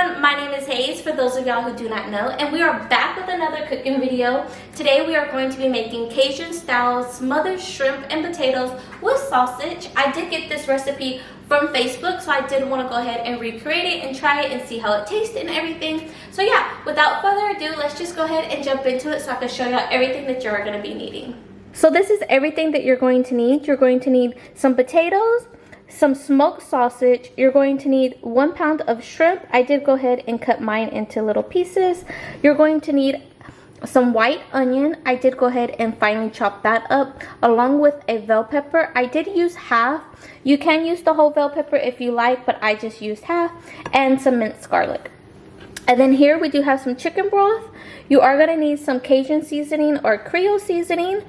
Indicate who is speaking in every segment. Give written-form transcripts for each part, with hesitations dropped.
Speaker 1: everyone, my name is Hayes, for those of y'all who do not know, and we are back with another cooking video. Today we are going to be making Cajun style smothered shrimp and potatoes with sausage. I did get this recipe from Facebook, so I did want to go ahead and recreate it and try it and see how it tastes and everything. So yeah, without further ado, let's just go ahead and jump into it so I can show y'all everything that you're going to be needing. So this is everything that you're going to need. You're going to need some potatoes, some smoked sausage. You're going to need 1 pound of shrimp. I did go ahead and cut mine into little pieces. You're going to need some white onion. I did go ahead and finely chop that up, along with a bell pepper. I did use half. You can use the whole bell pepper if you like, but I just used half, and some minced garlic. And then here we do have some chicken broth. You are going to need some Cajun seasoning or Creole seasoning.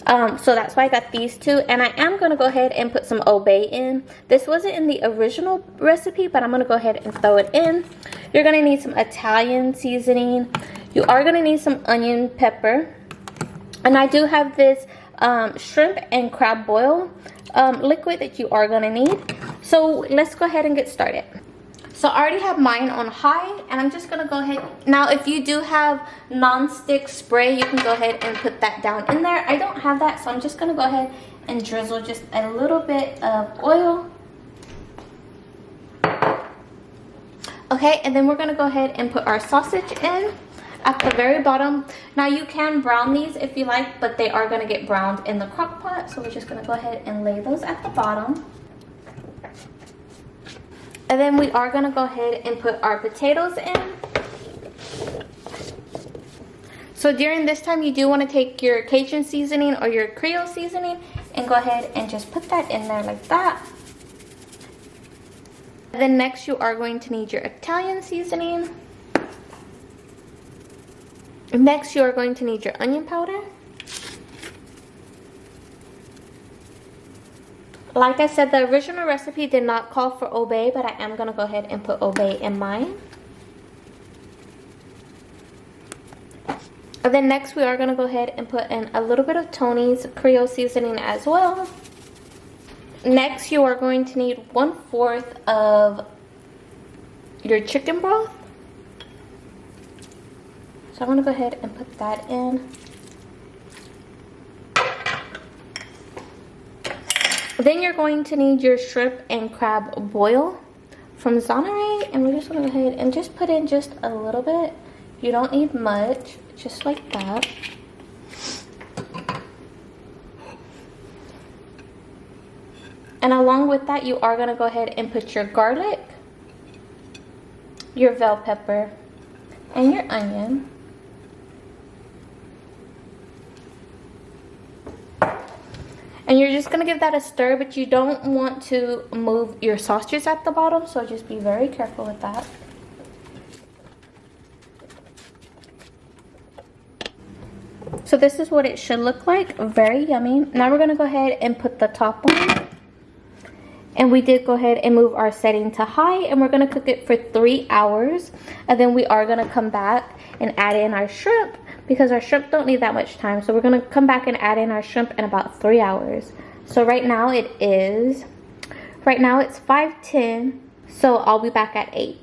Speaker 1: So that's why I got these two, and I am going to go ahead and put some Old Bay in. This wasn't in the original recipe, but I'm going to go ahead and throw it in. You're going to need some Italian seasoning. You are going to need some onion pepper, and I do have this shrimp and crab boil liquid that you are going to need. So let's go ahead and get started. So I already have mine on high, and I'm just going to go ahead. Now, if you do have non-stick spray, you can go ahead and put that down in there. I don't have that, so I'm just going to go ahead and drizzle just a little bit of oil. Okay, and then we're going to go ahead and put our sausage in at the very bottom. Now, you can brown these if you like, but they are going to get browned in the crock pot. So we're just going to go ahead and lay those at the bottom. And then we are going to go ahead and put our potatoes in. So during this time, you do want to take your Cajun seasoning or your Creole seasoning and go ahead and just put that in there like that. And then next, you are going to need your Italian seasoning. Next, you are going to need your onion powder. Like I said, the original recipe did not call for Old Bay, but I am going to go ahead and put Old Bay in mine. And then next, we are going to go ahead and put in a little bit of Tony's Creole seasoning as well. Next, you are going to need 1/4 of your chicken broth. So I'm going to go ahead and put that in. Then you're going to need your shrimp and crab boil from Zonneray, and we're just going to go ahead and just put in just a little bit. You don't need much, just like that. And along with that, you are going to go ahead and put your garlic, your bell pepper, and your onion. And you're just going to give that a stir, but you don't want to move your sausages at the bottom, so just be very careful with that. So this is what it should look like. Very yummy. Now we're going to go ahead and put the top on. And we did go ahead and move our setting to high, and we're going to cook it for 3 hours. And then we are going to come back and add in our shrimp, because our shrimp don't need that much time. So we're going to come back and add in our shrimp in about 3 hours. So right now it's 5:10. So I'll be back at 8.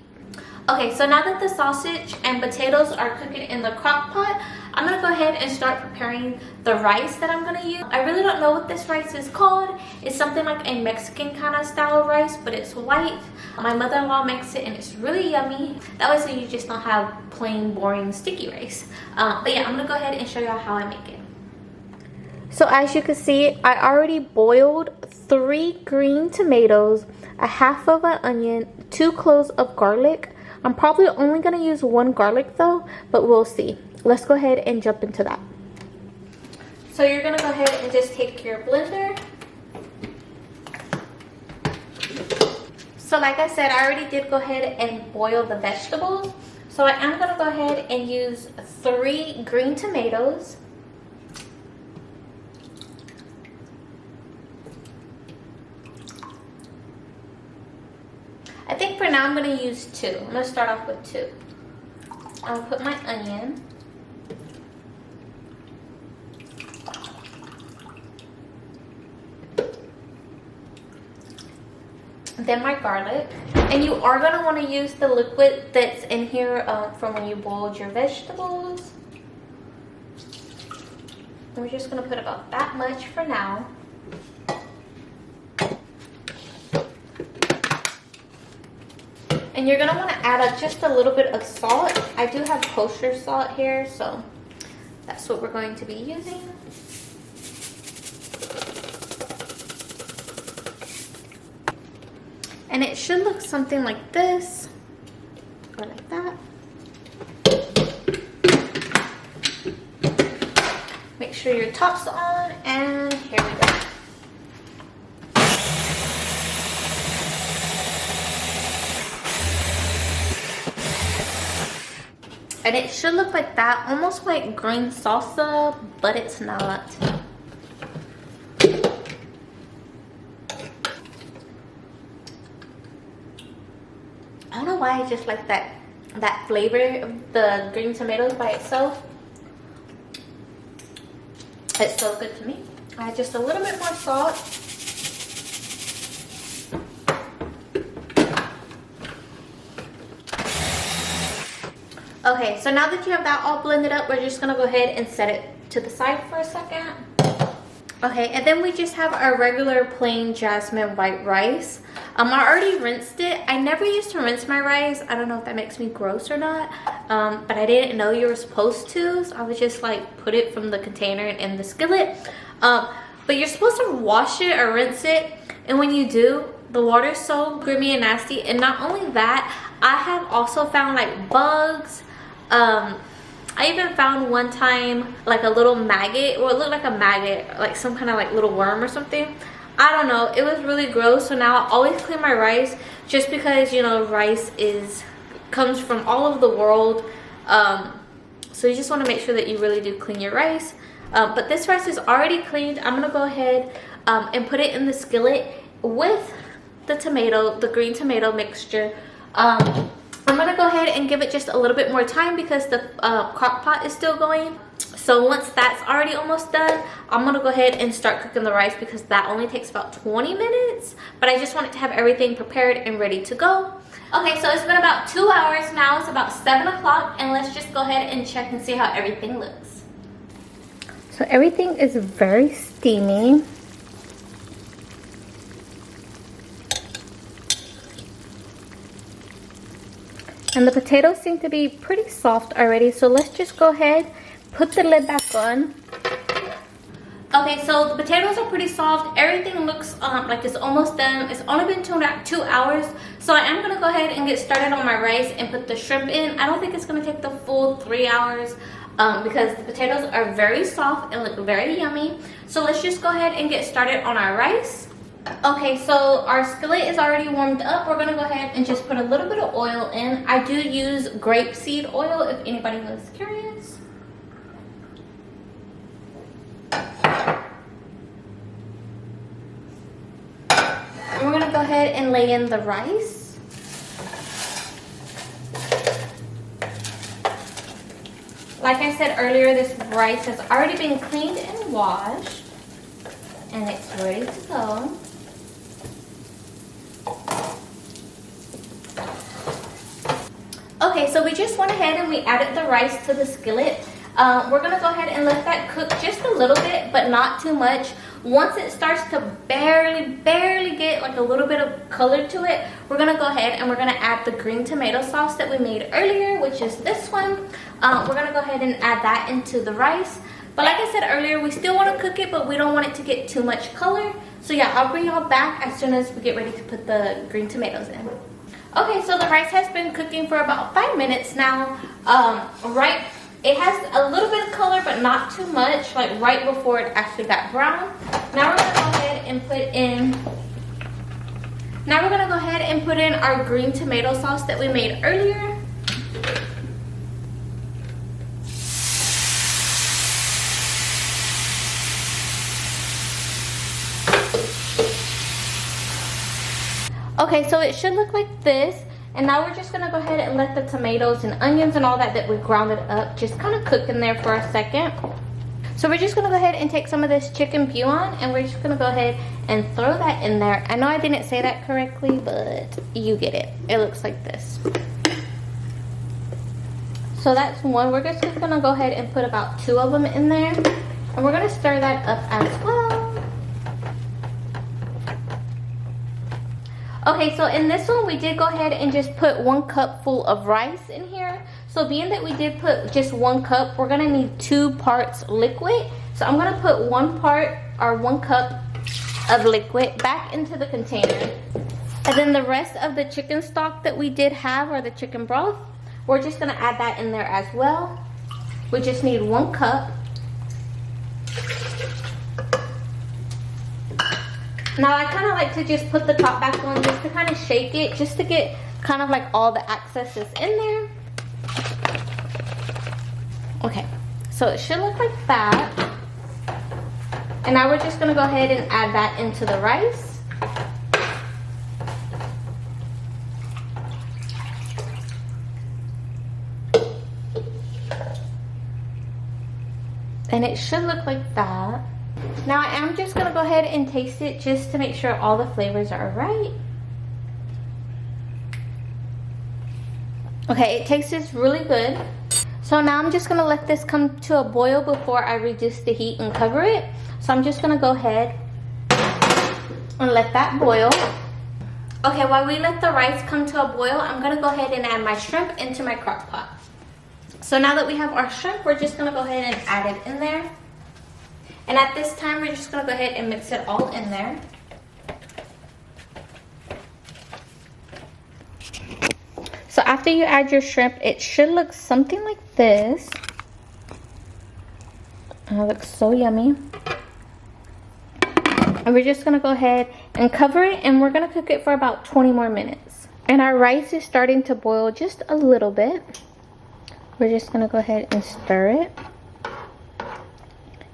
Speaker 1: Okay, so now that the sausage and potatoes are cooking in the crock pot, I'm going to go ahead and start preparing the rice that I'm going to use. I really don't know what this rice is called. It's something like a Mexican kind of style of rice, but it's white. My mother-in-law makes it, and it's really yummy. That way, so you just don't have plain, boring, sticky rice. But yeah, I'm going to go ahead and show y'all how I make it. So as you can see, I already boiled 3 green tomatoes, a half of an onion, 2 cloves of garlic. I'm probably only going to use 1 garlic though, but we'll see. Let's go ahead and jump into that. So you're going to go ahead and just take your blender. So like I said, I already did go ahead and boil the vegetables. So I am going to go ahead and use 3 green tomatoes. I think for now I'm going to use 2. I'm going to start off with 2. I'll put my onion. then my garlic. And you are going to want to use the liquid that's in here from when you boiled your vegetables. We're just going to put about that much for now. And you're going to want to add just a little bit of salt. I do have kosher salt here, so that's what we're going to be using. And it should look something like this, or like that. Make sure your top's on, and here we go. And it should look like that, almost like green salsa, but it's not. I don't know why I just like that flavor of the green tomatoes by itself. It's so good to me. Add just a little bit more salt. Okay, so now that you have that all blended up, we're just gonna go ahead and set it to the side for a second. Okay, and then we just have our regular plain jasmine white rice. I already rinsed it. I never used to rinse my rice. I don't know if that makes me gross or not, but I didn't know you were supposed to, so I would just like put it from the container in the skillet. But you're supposed to wash it or rinse it, and when you do, the water is so grimy and nasty. And not only that, I have also found like bugs. I even found one time like a little maggot, or it looked like a maggot, like some kind of like little worm or something. I don't know, it was really gross. So now I always clean my rice, just because, you know, rice comes from all over the world. So you just want to make sure that you really do clean your rice. But this rice is already cleaned. I'm gonna go ahead and put it in the skillet with the tomato, the green tomato mixture. I'm gonna go ahead and give it just a little bit more time because the crock pot is still going. So once that's already almost done, I'm gonna go ahead and start cooking the rice, because that only takes about 20 minutes. But I just wanted to have everything prepared and ready to go. Okay, so it's been about 2 hours now. It's about 7 o'clock, and let's just go ahead and check and see how everything looks. So everything is very steamy. And the potatoes seem to be pretty soft already, so let's just go ahead, put the lid back on. Okay, so the potatoes are pretty soft. Everything looks like it's almost done. It's only been 2 hours, so I am gonna go ahead and get started on my rice and put the shrimp in. I don't think it's gonna take the full 3 hours because the potatoes are very soft and look very yummy. So let's just go ahead and get started on our rice. Okay, so our skillet is already warmed up. We're gonna go ahead and just put a little bit of oil in. I do use grapeseed oil if anybody was curious. And we're gonna go ahead and lay in the rice. Like I said earlier, this rice has already been cleaned and washed, and it's ready to go. Okay, so we just went ahead and we added the rice to the skillet. We're gonna go ahead and let that cook just a little bit, but not too much. Once it starts to barely get like a little bit of color to it, we're gonna go ahead and we're gonna add the green tomato sauce that we made earlier, which is this one. We're gonna go ahead and add that into the rice. But like I said earlier, we still want to cook it, but we don't want it to get too much color. So yeah, I'll bring y'all back as soon as we get ready to put the green tomatoes in. Okay, so the rice has been cooking for about 5 minutes now. It has a little bit of color, but not too much, like right before it actually got brown. Now we're gonna go ahead and put in our green tomato sauce that we made earlier. Okay, so it should look like this. And now we're just gonna go ahead and let the tomatoes and onions and all that we grounded up just kind of cook in there for a second. So we're just gonna go ahead and take some of this chicken bouillon and we're just gonna go ahead and throw that in there. I know I didn't say that correctly, but you get it. It looks like this. So that's one. We're just gonna go ahead and put about 2 of them in there. And we're gonna stir that up as well. Okay, so in this one, we did go ahead and just put 1 cup full of rice in here. So being that we did put just 1 cup, we're gonna need 2 parts liquid. So I'm gonna put 1 part or 1 cup of liquid back into the container. And then the rest of the chicken stock that we did have, or the chicken broth, we're just gonna add that in there as well. We just need 1 cup. Now I kind of like to just put the top back on just to kind of shake it, just to get kind of like all the excesses in there. Okay, so it should look like that. And now we're just gonna go ahead and add that into the rice. And it should look like that. Now I am just gonna go ahead and taste it just to make sure all the flavors are right. Okay, it tastes really good. So now I'm just gonna let this come to a boil before I reduce the heat and cover it. So I'm just gonna go ahead and let that boil. Okay, while we let the rice come to a boil, I'm gonna go ahead and add my shrimp into my crock pot. So now that we have our shrimp, we're just gonna go ahead and add it in there. And at this time, we're just gonna go ahead and mix it all in there. So after you add your shrimp, it should look something like this. Oh, it looks so yummy. And we're just gonna go ahead and cover it, and we're gonna cook it for about 20 more minutes. And our rice is starting to boil just a little bit. We're just gonna go ahead and stir it.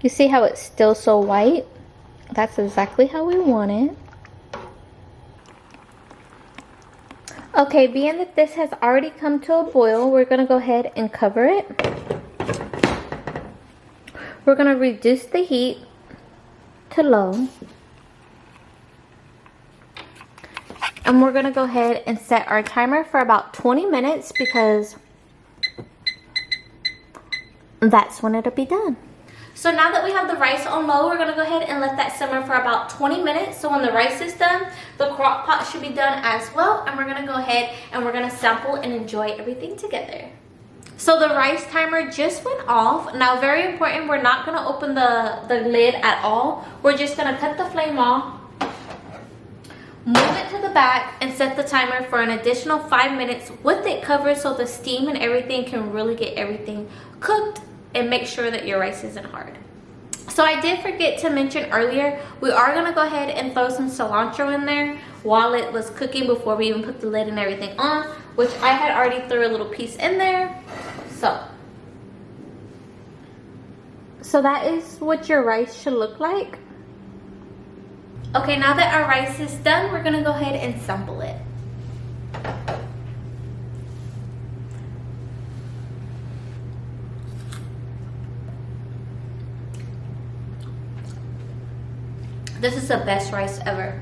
Speaker 1: You see how it's still so white? That's exactly how we want it. Okay, being that this has already come to a boil, we're gonna go ahead and cover it. We're gonna reduce the heat to low. And we're gonna go ahead and set our timer for about 20 minutes because that's when it'll be done. So now that we have the rice on low, we're gonna go ahead and let that simmer for about 20 minutes. So when the rice is done, the crock pot should be done as well. And we're gonna go ahead and we're gonna sample and enjoy everything together. So the rice timer just went off. Now very important, we're not gonna open the lid at all. We're just gonna cut the flame off, move it to the back, and set the timer for an additional 5 minutes with it covered so the steam and everything can really get everything cooked. And make sure that your rice isn't hard. So I did forget to mention earlier, we are gonna go ahead and throw some cilantro in there while it was cooking before we even put the lid and everything on, which I had already threw a little piece in there. So that is what your rice should look like. Okay, now that our rice is done, we're gonna go ahead and sample it. This is the best rice ever.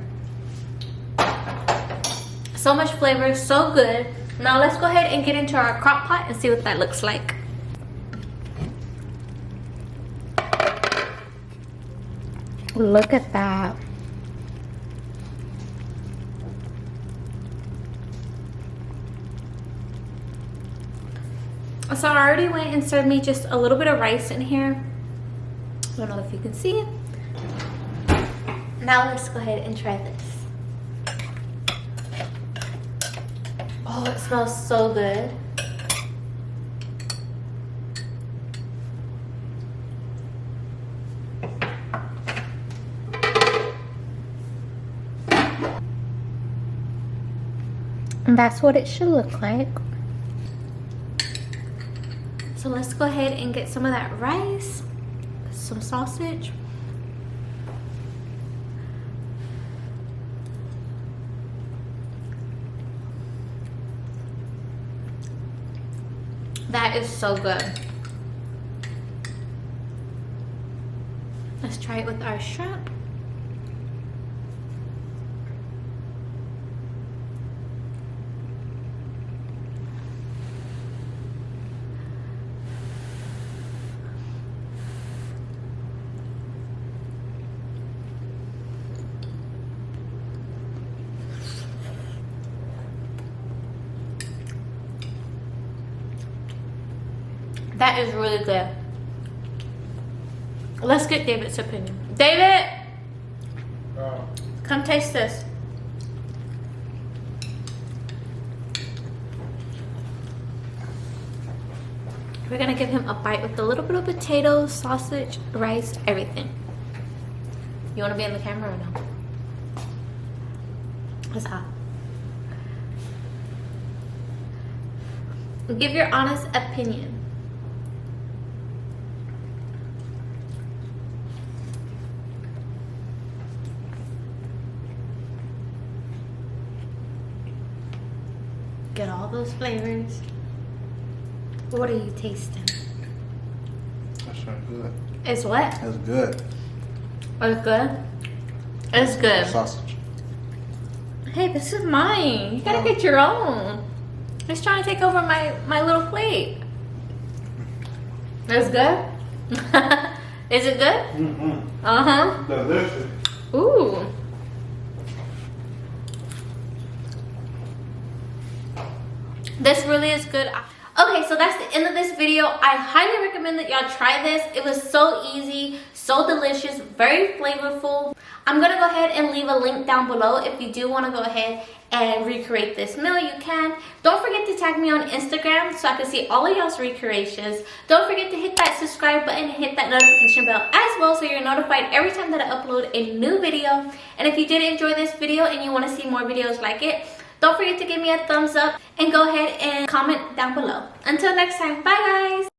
Speaker 1: So much flavor, so good. Now let's go ahead and get into our crock pot and see what that looks like. Look at that. So I already went and served me just a little bit of rice in here. I don't know if you can see it. Now let's go ahead and try this. Oh, it smells so good. And that's what it should look like. So let's go ahead and get some of that rice, some sausage. That is so good. Let's try it with our shrimp. That is really good. Let's get David's opinion. David, come taste this. We're gonna give him a bite with a little bit of potatoes, sausage, rice, everything. You wanna be in the camera or no? It's hot. Give your honest opinion. Get all those flavors. What are you tasting?
Speaker 2: That's not good.
Speaker 1: It's what?
Speaker 2: That's good.
Speaker 1: It's good? It's good.
Speaker 2: Sausage.
Speaker 1: Hey, this is mine. You gotta get your own. He's trying to take over my little plate. It's good? Is it good?
Speaker 2: Mm-hmm.
Speaker 1: Uh-huh.
Speaker 2: Delicious.
Speaker 1: Ooh. This really is good. Okay, so that's the end of this video. I highly recommend that y'all try this. It was so easy, so delicious, very flavorful. I'm gonna go ahead and leave a link down below if you do want to go ahead and recreate this meal. You can. Don't forget to tag me on Instagram so I can see all of y'all's recreations. Don't forget to hit that subscribe button and hit that notification bell as well so you're notified every time that I upload a new video. And if you did enjoy this video and you want to see more videos like it, don't forget to give me a thumbs up and go ahead and comment down below. Until next time, bye guys!